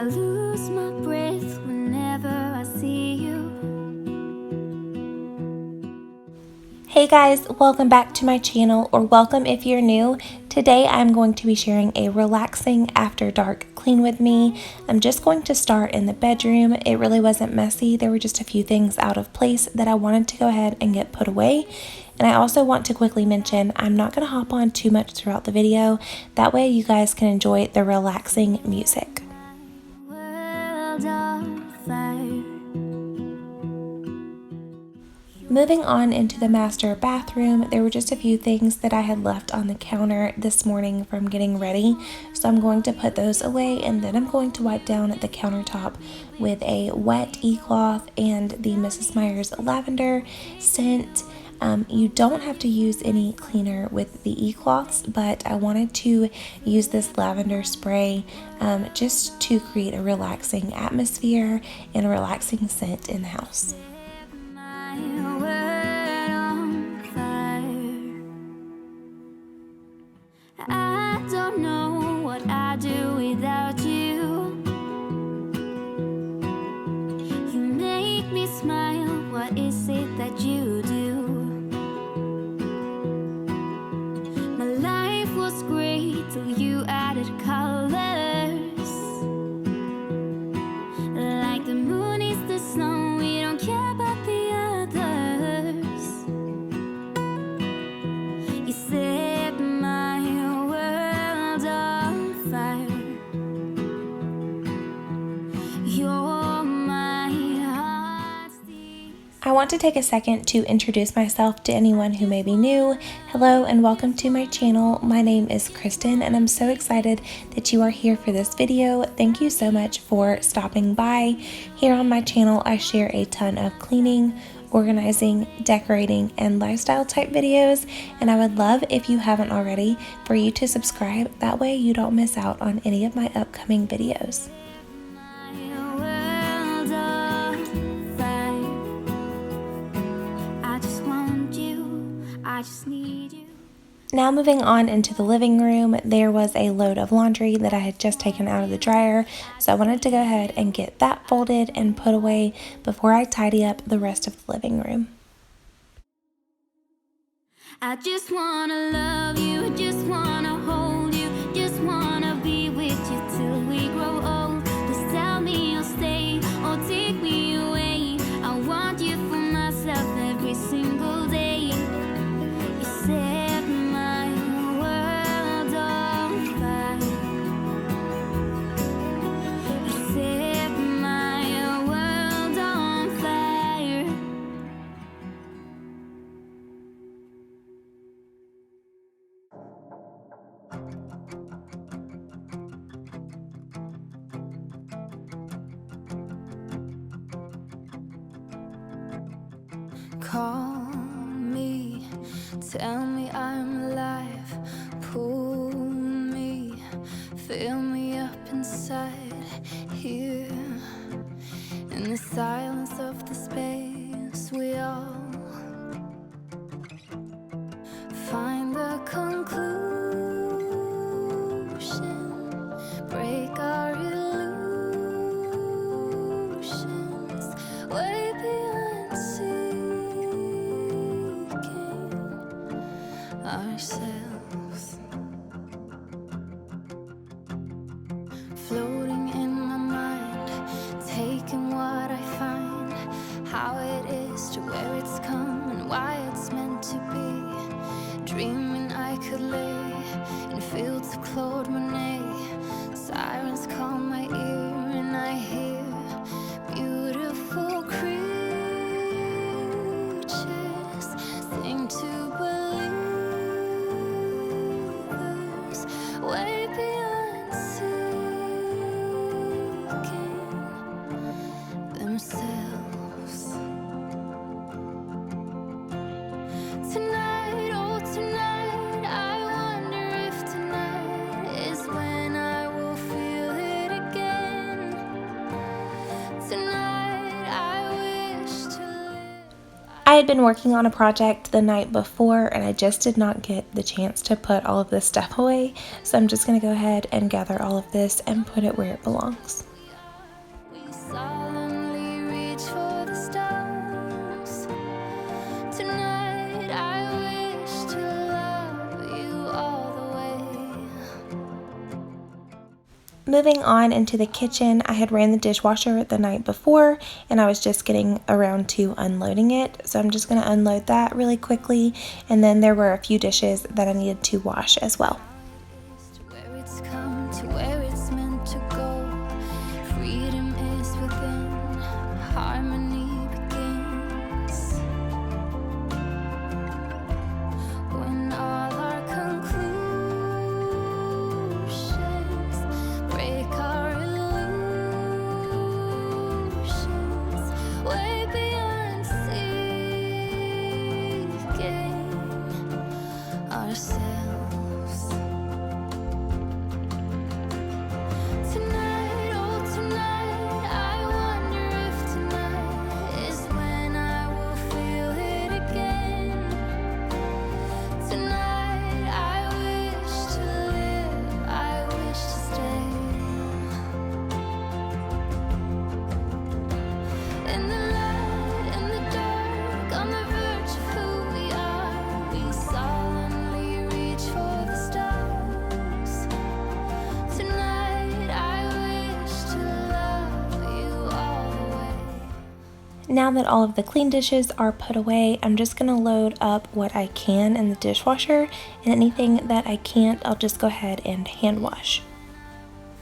lose my breath whenever I see you. Hey guys, welcome back to my channel, or welcome if you're new. Today I'm going to be sharing a relaxing after dark clean with me. I'm just going to start in the bedroom. It really wasn't messy. There were just a few things out of place that I wanted to go ahead and get put away. And I also want to quickly mention I'm not going to hop on too much throughout the video. That way you guys can enjoy the relaxing music. World on fire. Moving on into the master bathroom, there were just a few things that I had left on the counter this morning from getting ready. So I'm going to put those away, and then I'm going to wipe down the countertop with a wet e-cloth and the Mrs. Meyer's lavender scent. You don't have to use any cleaner with the e-cloths, but I wanted to use this lavender spray just to create a relaxing atmosphere and a relaxing scent in the house. I don't know what I do without you. You make me smile. What is it that you do? My life was great till you added colors. Like the moon is the snow, we don't care about the others. You set my world on fire. You're my heart's desire. I want to take a second to introduce myself to anyone who may be new. Hello and welcome to my channel. My name is Kristen and I'm so excited that you are here for this video. Thank you so much for stopping by. Here on my channel I share a ton of cleaning, organizing, decorating, and lifestyle type videos, and I would love, if you haven't already, for you to subscribe. That way you don't miss out on any of my upcoming videos. World on fire. I just want you, I just need you. Now moving on into the living room, there was a load of laundry that I had just taken out of the dryer, so I wanted to go ahead and get that folded and put away before I tidy up the rest of the living room. I just wanna love you, just wanna hold you, just wanna be with you till we grow old. Please tell me you'll stay or take me away. I want you for myself every single day. You set my world on fire. You set my world on fire. Call me, tell me I'm alive, pull me, fill me up inside here. In the silence of the space, we all find the conclusion, break our illusions, way beyond seeking ourselves. Floating in my mind, taking what I find, how it is to where it's come and why it's meant to be. Dreaming I could lay in fields of Claude Monet. Sirens call my ear and I hear beautiful creatures sing to believers, way beyond seeking themselves. Tonight, oh tonight, I wonder if tonight is when I will feel it again. Tonight, I wish to live. I had been working on a project the night before and I just did not get the chance to put all of this stuff away, so I'm just going to go ahead and gather all of this and put it where it belongs. Moving on into the kitchen, I had ran the dishwasher the night before and I was just getting around to unloading it. So I'm just going to unload that really quickly, and then there were a few dishes that I needed to wash as well. To where it's come, to where it's meant to go. Freedom is within, harmony begins. When all our conclusions break our illusions, way beyond seeking ourselves. Tonight, oh tonight, I wonder if tonight is when I will feel it again. Tonight, I wish to live, I wish to stay. In the light, in the dark, on the verge of who we are, we solemnly reach for the stars. Tonight, I wish to love you all the way. Now that all of the clean dishes are put away, I'm just going to load up what I can in the dishwasher, and anything that I can't, I'll just go ahead and hand wash.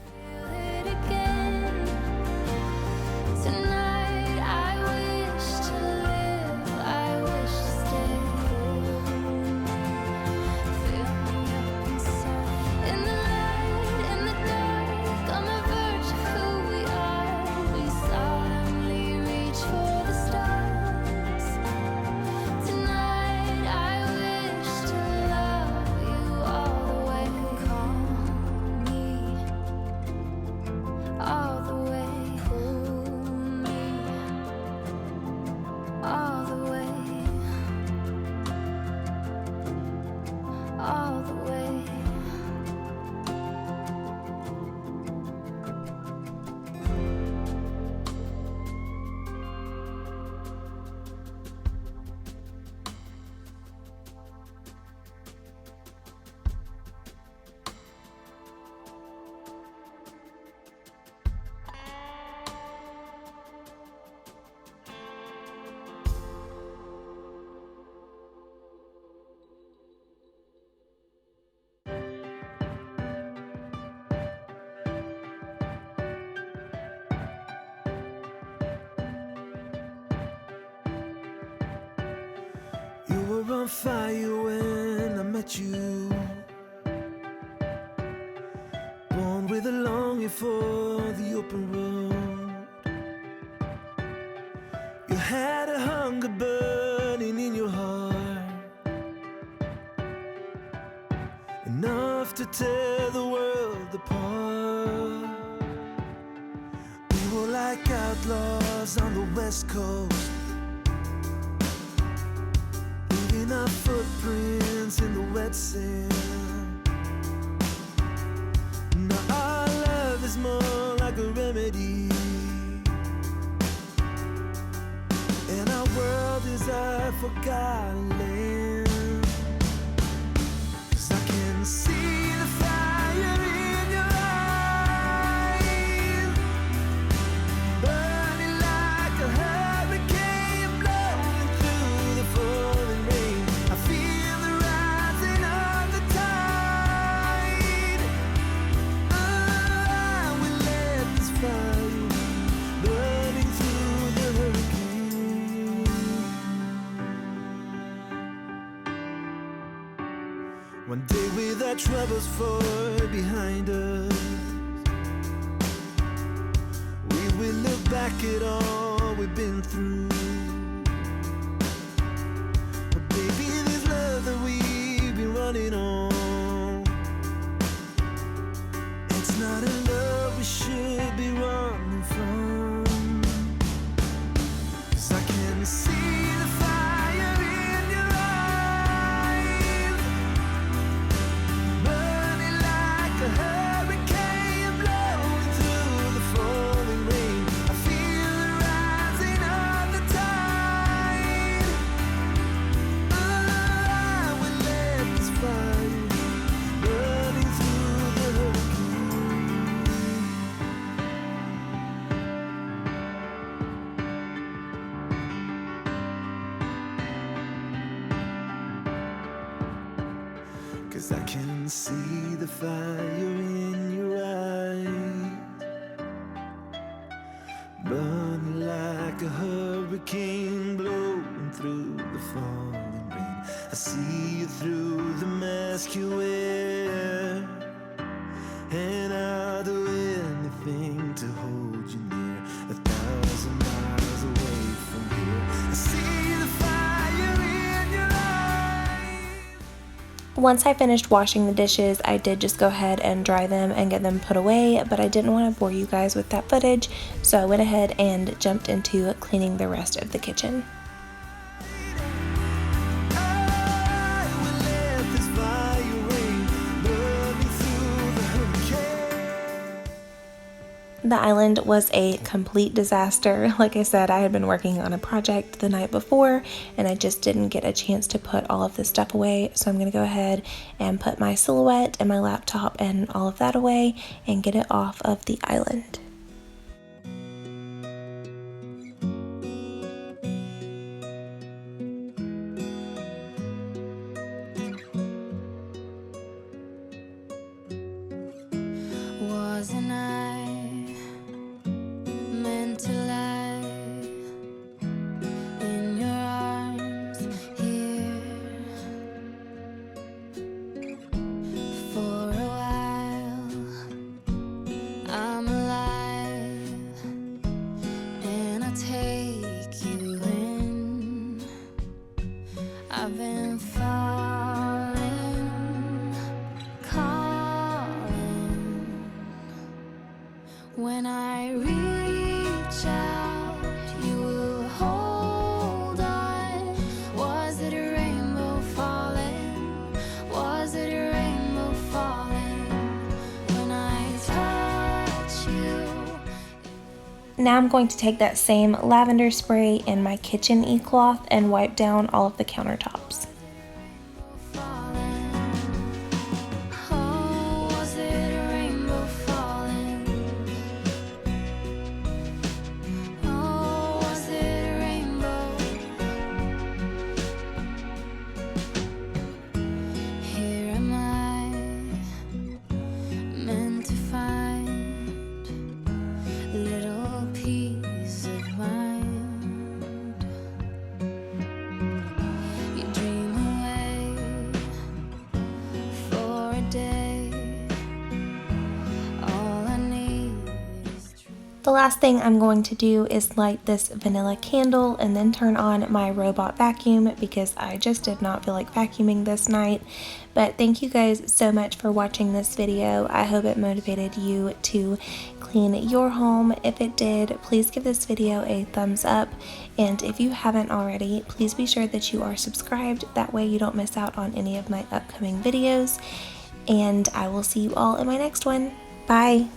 Feel it again. Tonight, I wish to live, I wish to stay. Fill me up inside. In the light, in the dark, on the verge of who we are, we solemnly reach for the stars. Tonight, I wish to love you all the way. Call me all the way. Pull me all the way. All the way. You were on fire when I met you, born with a longing for the open road. You had a hunger burning in your heart, enough to tear the world apart. We were like outlaws on the West Coast, leaving our footprints in the wet sand. Now our love is more like a remedy, and our world is a forgotten land. 'Cause I can see the fire in your eyes, burning like a hurricane blowing through the falling rain. I feel the rising of the tide. I will let this fire burning through the hurricane. One day with our troubles far behind us, we will look back at all we've been through. But baby, this love that we've been running on, it's not a love we should be running from. 'Cause I can see the fire in your eyes, burning like a hurricane blowing through the falling rain. I feel the rising of the 'cause I can see the fire in your eyes, burning like a hurricane blowing through the falling rain. I see you through the mask you wear, and I'll do anything to hold you near, 1,000 miles away from here. I see the fire in your eyes. Once I finished washing the dishes, I did just go ahead and dry them and get them put away, but I didn't want to bore you guys with that footage, so I went ahead and jumped into cleaning the rest of the kitchen. I will let this fire rain burn me through the hurricane. The island was a complete disaster. Like I said, I had been working on a project the night before and I just didn't get a chance to put all of this stuff away. So I'm going to go ahead and put my silhouette and my laptop and all of that away and get it off of the island. Wasn't I meant to lie in your arms here for a while? I'm alive and I take you in. I've been falling, calling. When I reach out, you will hold on. Was it a rainbow falling? Was it a rainbow falling? When I touch you. Now I'm going to take that same lavender spray in my kitchen e-cloth and wipe down all of the countertops. Oh, was it a rainbow falling? Oh, was it a rainbow? Here am I, meant to find a little peace of mind. You dream away for a day. All I need is true. The last thing I'm going to do is light this vanilla candle and then turn on my robot vacuum because I just did not feel like vacuuming this night. But thank you guys so much for watching this video. I hope it motivated you to clean your home. If it did, please give this video a thumbs up. And if you haven't already, please be sure that you are subscribed. That way you don't miss out on any of my upcoming videos. And I will see you all in my next one. Bye!